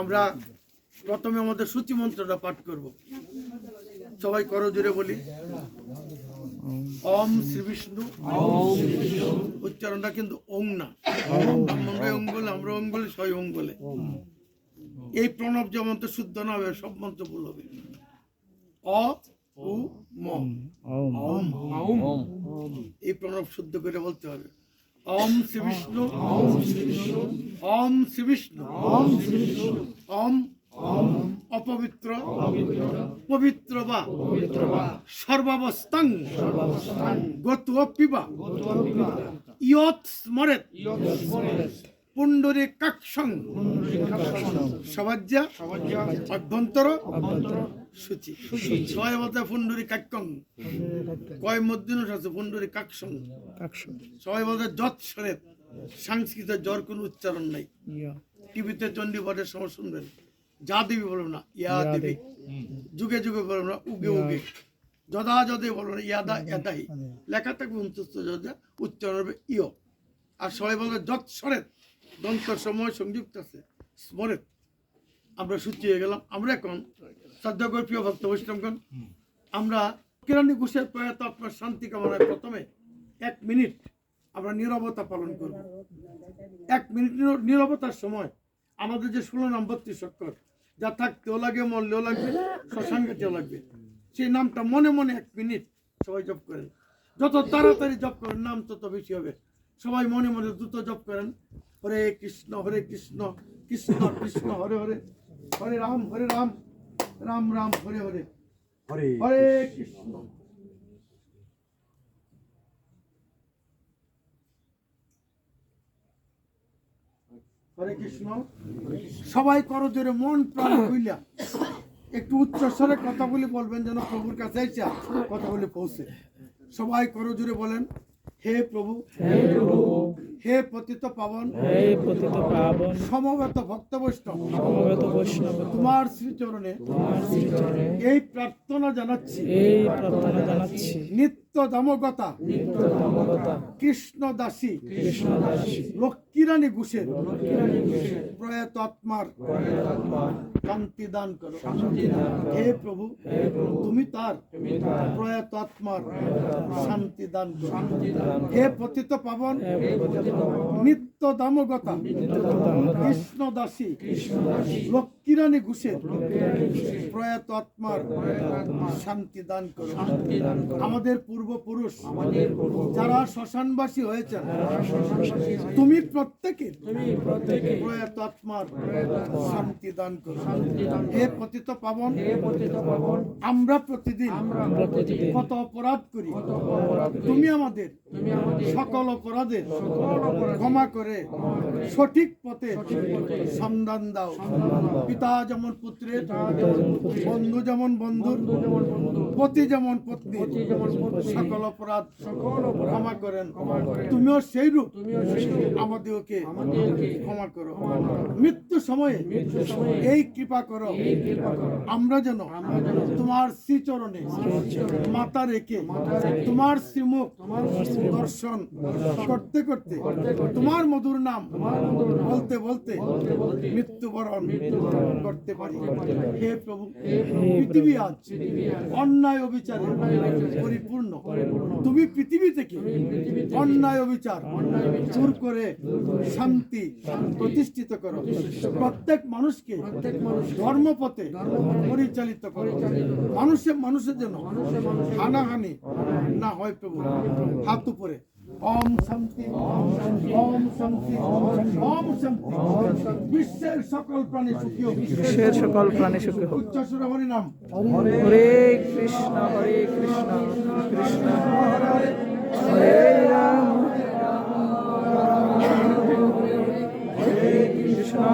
আমরা প্রথমে আমাদের সূচি মন্ত্রটা পাঠ করব। সবাই করো জোরে বলি, ওম শ্রী বিষ্ণু। উচ্চারণটা কিন্তু ওং না, আমরা ওং বলে, আমরা ওং বলে, সবাই ওং বলে। এই প্রণব যে মন্ত্র শুদ্ধ না হবে, সব মন্ত্র ভুল হবে। অ উ ম, এই প্রণব শুদ্ধ করে বলতে হবে। ওম শ্রী বিষ্ণু, ওম শ্রী বিষ্ণু, ওম অপবিত্র পবিত্র বা সর্বাবস্থাং গতোপিবা ইয়ৎ স্মরেত পুণ্ডরীকাক্ষং সবাজ্যা অভ্যন্তর সূচি। সবাই বলতে পুণ্ডরীকাক্ষং, কয় মধ্যনুষ আছে পুণ্ডরীকাক্ষং। সবাই বলতে যৎ স্মরেত, সংস্কৃত জ্বর কোনো উচ্চারণ নাই। টিভিতে চণ্ডী পাঠের সময় শুনবেন, যা দেবী বলবো না, ইয়া দেবী। যুগে যুগে বলবো না, উগে উগে। যদা যদে বলবো না, ইয়াদা ইয়াদাহি। লেখা থাকবে অন্তস্থ যদা, উচ্চারণ হবে ইয়। আর সবাই বলবে যৎ স্মরেত, দন্তর সময় সংযুক্ত আছে, স্মরেত। আমরা সূচি হয়ে গেলাম। আমরা এখন শ্রদ্ধা করি প্রিয় ভক্ত বৈষ্ণবগণ, আমরা কিরানি ঘোষের প্রয়াত আপনার শান্তি কামনায় প্রথমে 1 মিনিট আমরা নীরবতা পালন করব। 1 মিনিট নীরবতার সময় আমাদের যে 16 নাম 32 অক্ষর, যা থাকতেও লাগে, মরলেও লাগবে, শ্মশান গেতেও লাগবে, সেই নামটা মনে মনে 1 মিনিট সবাই জপ করেন। যত তাড়াতাড়ি জপ করেন নাম তত বেশি হবে। সবাই মনে মনে দ্রুত জপ করেন। হরে কৃষ্ণ কৃষ্ণ কৃষ্ণ হরে হরে, হরে রাম রাম রাম হরে হরে, হরে কৃষ্ণ। হরে কৃষ্ণ। সবাই করো জোরে, মন প্রাণ খুইলা একটু উচ্চ স্বরে কথাগুলি বলবেন, যেন প্রভুর কাছে এসে কথাগুলি পৌঁছে। সবাই করো জোরে বলেন, হে প্রভু, হে পতিত পাবন, সমবেত ভক্ত বৈষ্ণব, তোমার শ্রীচরণে এই প্রার্থনা জানাচ্ছি, নিত্য দামগতা কৃষ্ণ দাসী লক্ষ্মীরানী ঘোষের প্রয়াত আত্মার শান্তি দান করো। হে প্রভু, তুমি তার প্রয়াত আত্মার শান্তি দান করো। হে পতিত পাবন নিত্য দামগতা কৃষ্ণ দাসী লক্ষ্মীরানী ঘোষের প্রয়াত আত্মার শান্তি দান করো। আমাদের পূর্বপুরুষ যারা শ্মশানবাসী হয়েছেন, তুমি প্রত্যেকের প্রয়াত আত্মার শান্তি দান করো। হে পতিত পাবন, আমরা প্রতিদিন কত অপরাধ করি, তুমি আমাদের সকল অপরাধের ক্ষমা করে সঠিক পথে সন্ধান দাও। পিতা যেমন পুত্রের, বন্ধু যেমন বন্ধুর, পতি যেমন পত্নী, সকল অপরাধ ক্ষমা করেন। তুমিও সেই রূপ আমাদেরকে ক্ষমা করো। মৃত্যু সময়ে এই কৃপা করো, আমরা যেন তোমার শ্রীচরণে মাথা রেখে তোমার শ্রীমুখ দর্শন করতে করতে, তোমার মধুর নাম বলতে বলতে মৃত্যুবরণ করতে পারি। হে প্রভু, পৃথিবী আজ অন্যায় অবিচারে পরিপূর্ণ। তুমি পৃথিবী থেকে অন্যায় অবিচার দূর করে শান্তি প্রতিষ্ঠিত করো। প্রত্যেক মানুষকে ধর্মপথে পরিচালিত করো। মানুষের যেন হানাহানি না হয় প্রভু। হাত উপরে, ওম শান্তি, ওম শান্তি, ওম শান্তি। বিশ্বের সকল প্রাণী সুখী হোক, বিশ্বের সকল প্রাণী সুখী হোক। উচ্চস্বরে হরি নাম, হরে কৃষ্ণ কৃষ্ণ হরে হরে রাম,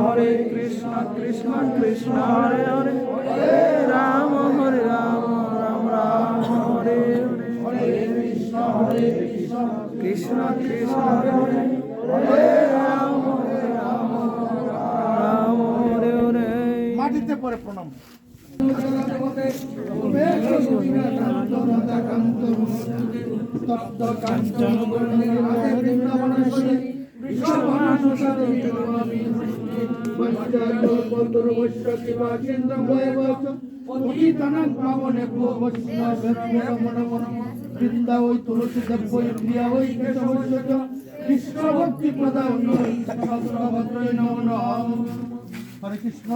হরে কৃষ্ণ কৃষ্ণ হরে হরে, হরে রাম রাম রাম হরে হরে, কৃষ্ণ কৃষ্ণ হরে হরে, হরে রাম রাম হরে হরে। মাটিতে পড়ে প্রণাম। কাঞ্চন বৈষ্ণব বন্ধুর বৈষ্ণব কিবা চিন্তা ভয়বচ পতিতানাং পাবনেভ্যো বৈষ্ণবেভ্যো নমো নমঃ বৃন্দা ওই তুলসী দেব্যই প্রিয়া ওই কেশবস্য কৃষ্ণ ভক্তি প্রদান ভদ্রভদ্রই নমো নমঃ। হরে কৃষ্ণ।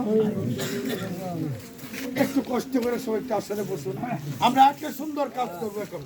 একটু কষ্ট করে সবাই একটু আসলে বসুন। আমরা একটা সুন্দর কাজ করবো এখন।